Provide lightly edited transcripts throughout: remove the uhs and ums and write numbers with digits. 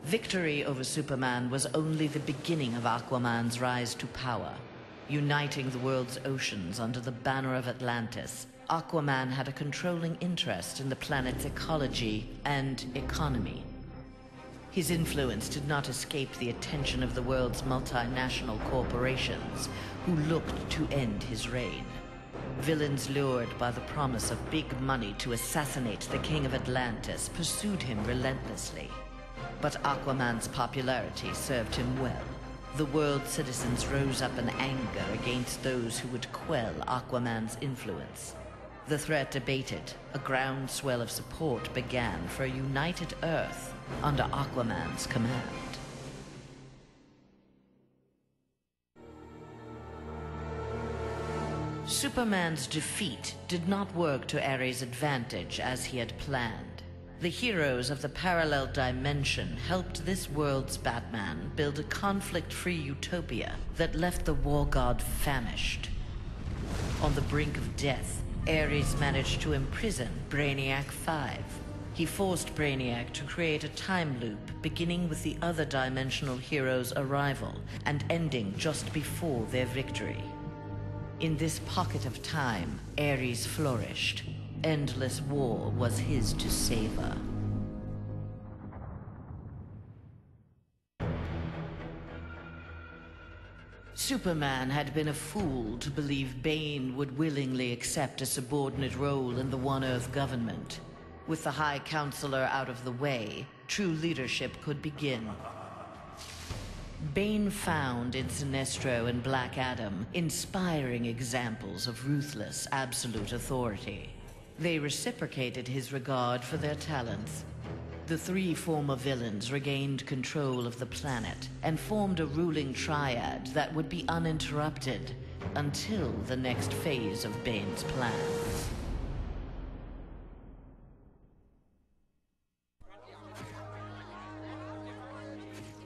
Victory over Superman was only the beginning of Aquaman's rise to power. Uniting the world's oceans under the banner of Atlantis, Aquaman had a controlling interest in the planet's ecology and economy. His influence did not escape the attention of the world's multinational corporations, who looked to end his reign. Villains lured by the promise of big money to assassinate the King of Atlantis pursued him relentlessly. But Aquaman's popularity served him well. The world's citizens rose up in anger against those who would quell Aquaman's influence. The threat abated, a groundswell of support began for a united Earth under Aquaman's command. Superman's defeat did not work to Ares' advantage as he had planned. The heroes of the parallel dimension helped this world's Batman build a conflict-free utopia that left the war god famished. On the brink of death, Ares managed to imprison Brainiac 5. He forced Brainiac to create a time loop beginning with the other dimensional heroes' arrival and ending just before their victory. In this pocket of time, Ares flourished. Endless war was his to savor. Superman had been a fool to believe Bane would willingly accept a subordinate role in the One Earth government. With the High Counselor out of the way, true leadership could begin. Bane found in Sinestro and Black Adam inspiring examples of ruthless, absolute authority. They reciprocated his regard for their talents. The three former villains regained control of the planet and formed a ruling triad that would be uninterrupted until the next phase of Bane's plan.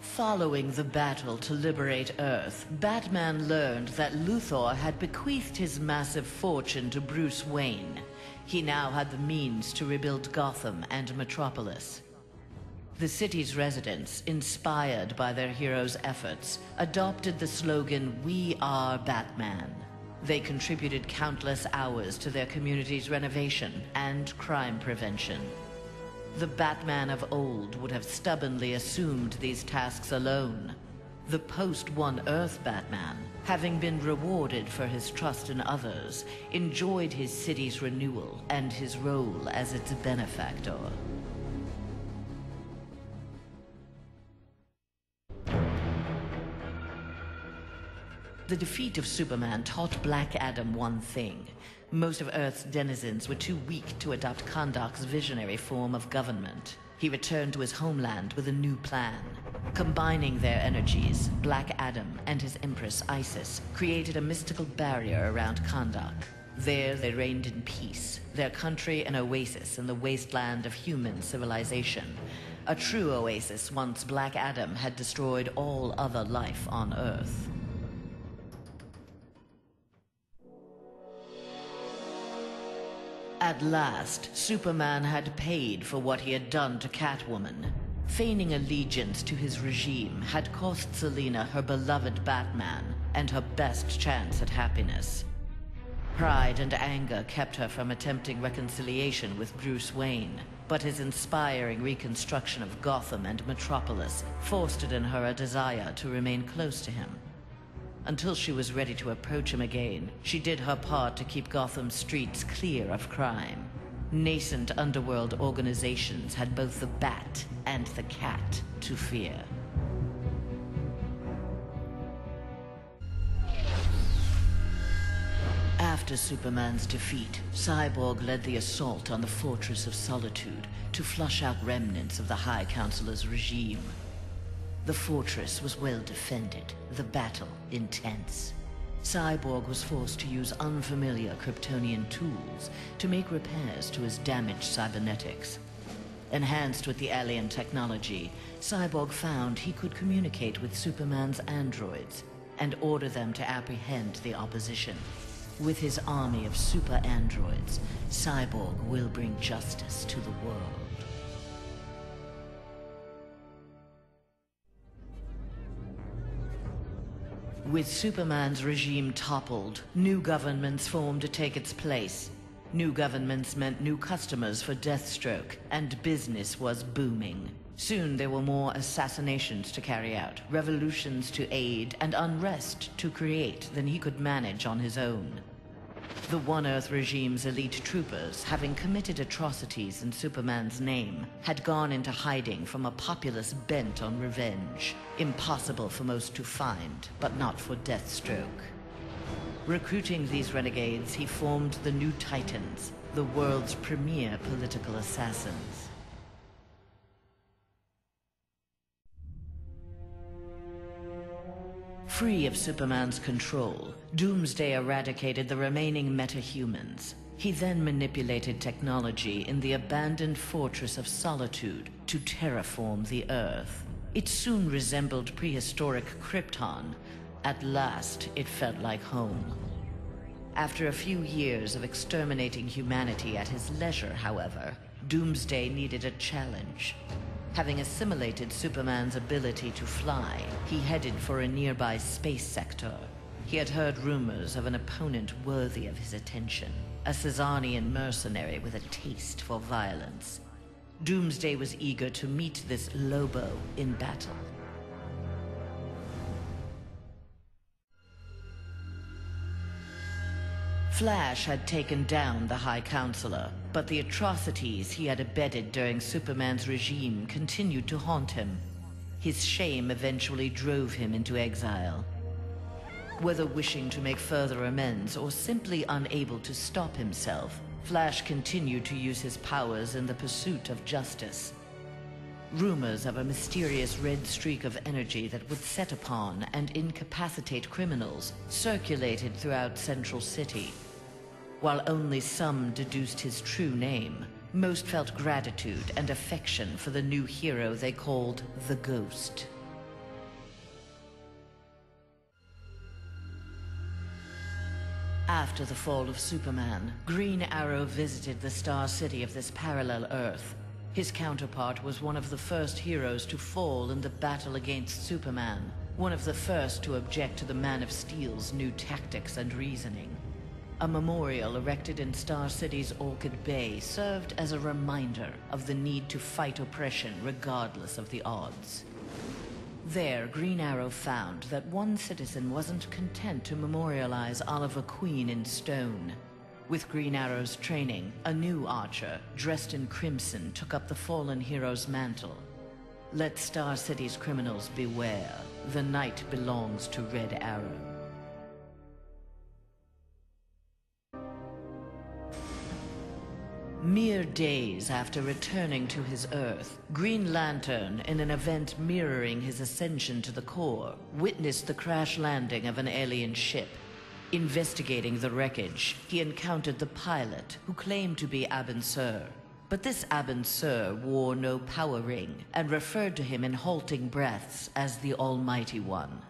Following the battle to liberate Earth, Batman learned that Luthor had bequeathed his massive fortune to Bruce Wayne. He now had the means to rebuild Gotham and Metropolis. The city's residents, inspired by their hero's efforts, adopted the slogan, "We are Batman." They contributed countless hours to their community's renovation and crime prevention. The Batman of old would have stubbornly assumed these tasks alone. The post-One Earth Batman, having been rewarded for his trust in others, enjoyed his city's renewal and his role as its benefactor. The defeat of Superman taught Black Adam one thing. Most of Earth's denizens were too weak to adopt Kahndaq's visionary form of government. He returned to his homeland with a new plan. Combining their energies, Black Adam and his Empress Isis created a mystical barrier around Kahndaq. There they reigned in peace, their country an oasis in the wasteland of human civilization. A true oasis once Black Adam had destroyed all other life on Earth. At last, Superman had paid for what he had done to Catwoman. Feigning allegiance to his regime had cost Selina her beloved Batman and her best chance at happiness. Pride and anger kept her from attempting reconciliation with Bruce Wayne, but his inspiring reconstruction of Gotham and Metropolis fostered in her a desire to remain close to him. Until she was ready to approach him again, she did her part to keep Gotham's streets clear of crime. Nascent underworld organizations had both the Bat and the Cat to fear. After Superman's defeat, Cyborg led the assault on the Fortress of Solitude to flush out remnants of the High Counselor's regime. The fortress was well defended, the battle intense. Cyborg was forced to use unfamiliar Kryptonian tools to make repairs to his damaged cybernetics. Enhanced with the alien technology, Cyborg found he could communicate with Superman's androids and order them to apprehend the opposition. With his army of super androids, Cyborg will bring justice to the world. With Superman's regime toppled, new governments formed to take its place. New governments meant new customers for Deathstroke, and business was booming. Soon there were more assassinations to carry out, revolutions to aid, and unrest to create than he could manage on his own. The One Earth regime's elite troopers, having committed atrocities in Superman's name, had gone into hiding from a populace bent on revenge. Impossible for most to find, but not for Deathstroke. Recruiting these renegades, he formed the New Titans, the world's premier political assassins. Free of Superman's control, Doomsday eradicated the remaining metahumans. He then manipulated technology in the abandoned Fortress of Solitude to terraform the Earth. It soon resembled prehistoric Krypton. At last, it felt like home. After a few years of exterminating humanity at his leisure, however, Doomsday needed a challenge. Having assimilated Superman's ability to fly, he headed for a nearby space sector. He had heard rumors of an opponent worthy of his attention, a Caesarian mercenary with a taste for violence. Doomsday was eager to meet this Lobo in battle. Flash had taken down the High Counselor, but the atrocities he had abetted during Superman's regime continued to haunt him. His shame eventually drove him into exile. Whether wishing to make further amends or simply unable to stop himself, Flash continued to use his powers in the pursuit of justice. Rumors of a mysterious red streak of energy that would set upon and incapacitate criminals circulated throughout Central City. While only some deduced his true name, most felt gratitude and affection for the new hero they called the Ghost. After the fall of Superman, Green Arrow visited the Star City of this parallel Earth. His counterpart was one of the first heroes to fall in the battle against Superman, one of the first to object to the Man of Steel's new tactics and reasoning. A memorial erected in Star City's Orchid Bay served as a reminder of the need to fight oppression regardless of the odds. There, Green Arrow found that one citizen wasn't content to memorialize Oliver Queen in stone. With Green Arrow's training, a new Archer, dressed in crimson, took up the fallen hero's mantle. Let Star City's criminals beware. The night belongs to Red Arrow. Mere days after returning to his Earth, Green Lantern, in an event mirroring his ascension to the core, witnessed the crash landing of an alien ship. Investigating the wreckage, he encountered the pilot, who claimed to be Abin Sur. But this Abin Sur wore no power ring, and referred to him in halting breaths as the Almighty One.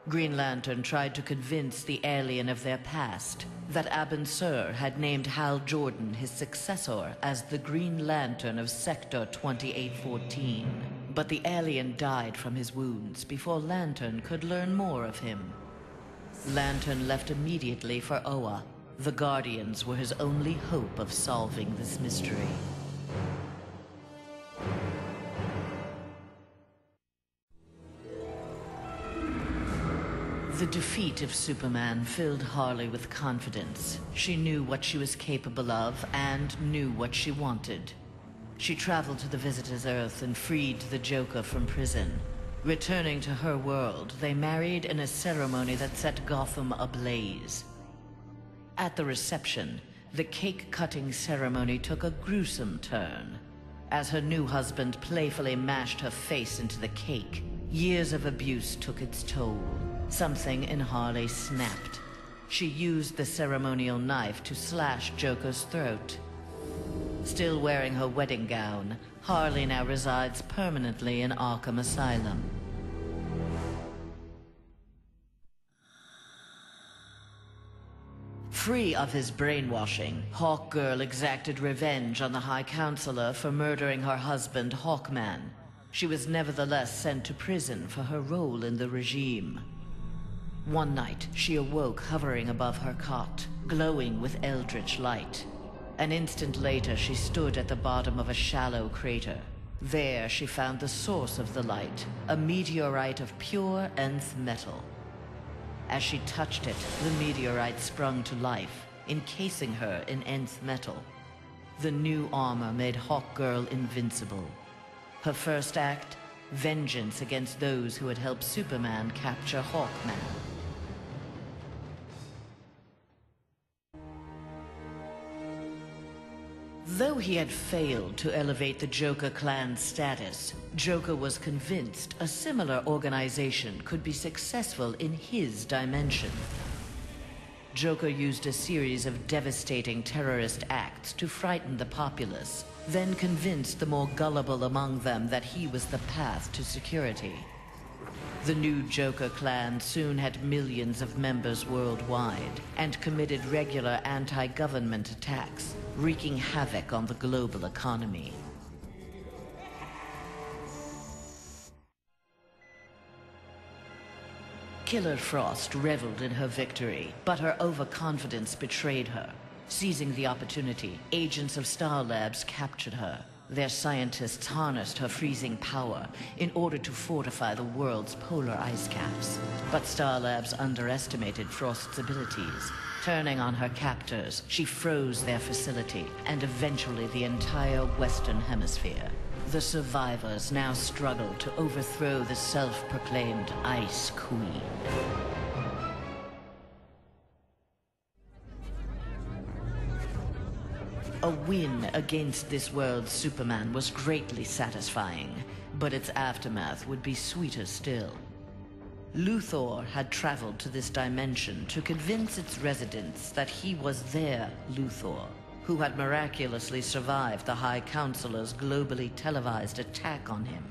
Green Lantern tried to convince the alien of their past, that Abin Sur had named Hal Jordan his successor as the Green Lantern of Sector 2814. But the alien died from his wounds before Lantern could learn more of him. Lantern left immediately for Oa. The Guardians were his only hope of solving this mystery. The defeat of Superman filled Harley with confidence. She knew what she was capable of and knew what she wanted. She traveled to the Visitor's Earth and freed the Joker from prison. Returning to her world, they married in a ceremony that set Gotham ablaze. At the reception, the cake-cutting ceremony took a gruesome turn. As her new husband playfully mashed her face into the cake, years of abuse took its toll. Something in Harley snapped. She used the ceremonial knife to slash Joker's throat. Still wearing her wedding gown, Harley now resides permanently in Arkham Asylum. Free of his brainwashing, Hawkgirl exacted revenge on the High Counselor for murdering her husband, Hawkman. She was nevertheless sent to prison for her role in the regime. One night, she awoke hovering above her cot, glowing with eldritch light. An instant later, she stood at the bottom of a shallow crater. There, she found the source of the light, a meteorite of pure nth metal. As she touched it, the meteorite sprung to life, encasing her in nth metal. The new armor made Hawkgirl invincible. Her first act, vengeance against those who had helped Superman capture Hawkman. Though he had failed to elevate the Joker clan's status, Joker was convinced a similar organization could be successful in his dimension. Joker used a series of devastating terrorist acts to frighten the populace, then convinced the more gullible among them that he was the path to security. The new Joker clan soon had millions of members worldwide and committed regular anti-government attacks, wreaking havoc on the global economy. Killer Frost reveled in her victory, but her overconfidence betrayed her. Seizing the opportunity, agents of Star Labs captured her. Their scientists harnessed her freezing power in order to fortify the world's polar ice caps. But Star Labs underestimated Frost's abilities. Turning on her captors, she froze their facility and eventually the entire Western Hemisphere. The survivors now struggle to overthrow the self-proclaimed Ice Queen. A win against this world's Superman was greatly satisfying, but its aftermath would be sweeter still. Luthor had traveled to this dimension to convince its residents that he was their Luthor, who had miraculously survived the High Counselor's globally televised attack on him.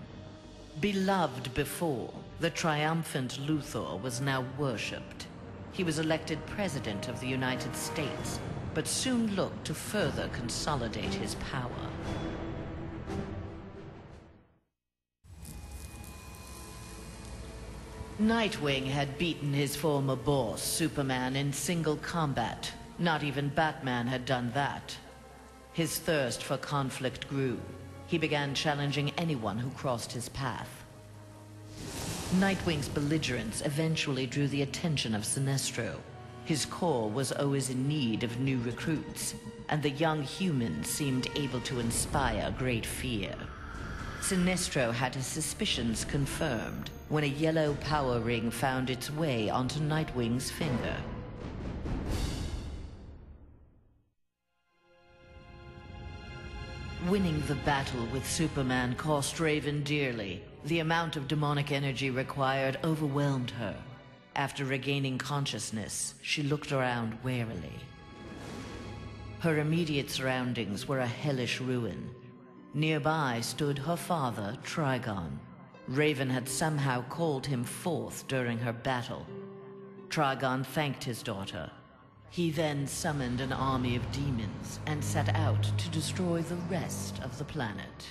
Beloved before, the triumphant Luthor was now worshipped. He was elected President of the United States, but soon looked to further consolidate his power. Nightwing had beaten his former boss, Superman, in single combat. Not even Batman had done that. His thirst for conflict grew. He began challenging anyone who crossed his path. Nightwing's belligerence eventually drew the attention of Sinestro. His corps was always in need of new recruits, and the young humans seemed able to inspire great fear. Sinestro had his suspicions confirmed when a yellow power ring found its way onto Nightwing's finger. Winning the battle with Superman cost Raven dearly. The amount of demonic energy required overwhelmed her. After regaining consciousness, she looked around warily. Her immediate surroundings were a hellish ruin. Nearby stood her father, Trigon. Raven had somehow called him forth during her battle. Trigon thanked his daughter. He then summoned an army of demons and set out to destroy the rest of the planet.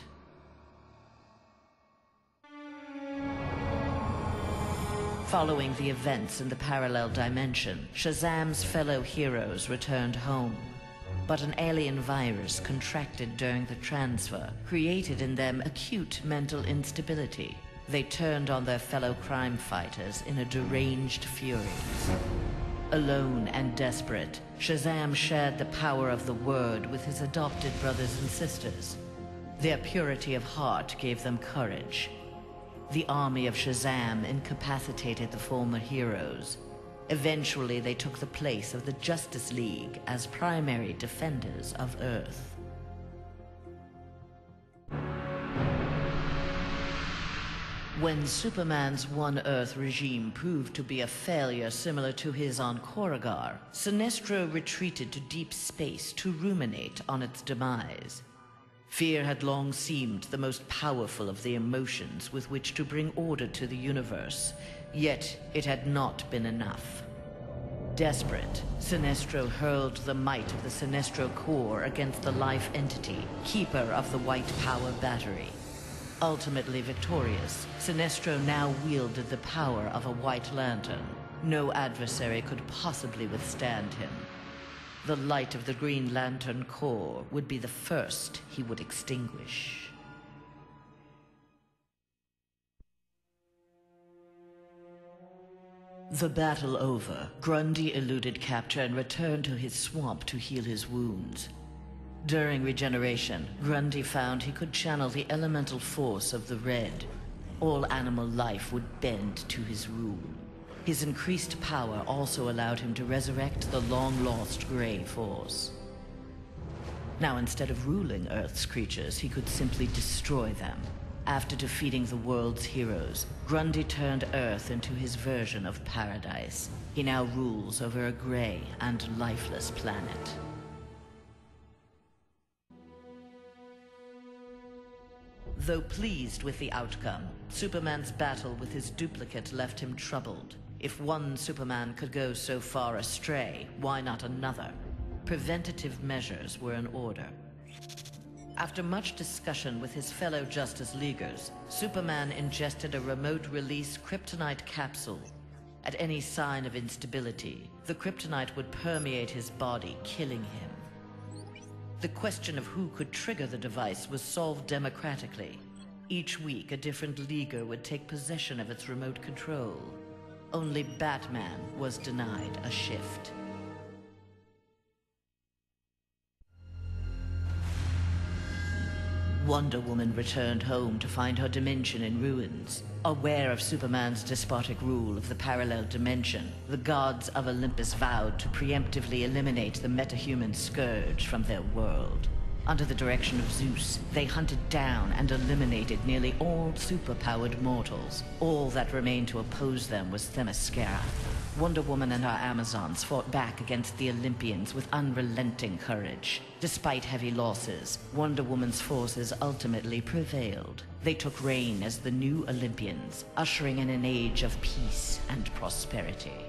Following the events in the parallel dimension, Shazam's fellow heroes returned home. But an alien virus contracted during the transfer created in them acute mental instability. They turned on their fellow crime fighters in a deranged fury. Alone and desperate, Shazam shared the power of the Word with his adopted brothers and sisters. Their purity of heart gave them courage. The army of Shazam incapacitated the former heroes. Eventually, they took the place of the Justice League as primary defenders of Earth. When Superman's One Earth regime proved to be a failure similar to his on Korugar, Sinestro retreated to deep space to ruminate on its demise. Fear had long seemed the most powerful of the emotions with which to bring order to the universe, yet it had not been enough. Desperate, Sinestro hurled the might of the Sinestro Corps against the life entity, keeper of the White Power Battery. Ultimately victorious, Sinestro now wielded the power of a White Lantern. No adversary could possibly withstand him. The light of the Green Lantern Corps would be the first he would extinguish. The battle over, Grundy eluded capture and returned to his swamp to heal his wounds. During regeneration, Grundy found he could channel the elemental force of the Red. All animal life would bend to his rule. His increased power also allowed him to resurrect the long-lost Grey Force. Now, instead of ruling Earth's creatures, he could simply destroy them. After defeating the world's heroes, Grundy turned Earth into his version of paradise. He now rules over a gray and lifeless planet. Though pleased with the outcome, Superman's battle with his duplicate left him troubled. If one Superman could go so far astray, why not another? Preventative measures were in order. After much discussion with his fellow Justice Leaguers, Superman ingested a remote-release kryptonite capsule. At any sign of instability, the kryptonite would permeate his body, killing him. The question of who could trigger the device was solved democratically. Each week, a different Leaguer would take possession of its remote control. Only Batman was denied a shift. Wonder Woman returned home to find her dimension in ruins. Aware of Superman's despotic rule of the parallel dimension, the gods of Olympus vowed to preemptively eliminate the metahuman scourge from their world. Under the direction of Zeus, they hunted down and eliminated nearly all superpowered mortals. All that remained to oppose them was Themyscira. Wonder Woman and her Amazons fought back against the Olympians with unrelenting courage. Despite heavy losses, Wonder Woman's forces ultimately prevailed. They took reign as the new Olympians, ushering in an age of peace and prosperity.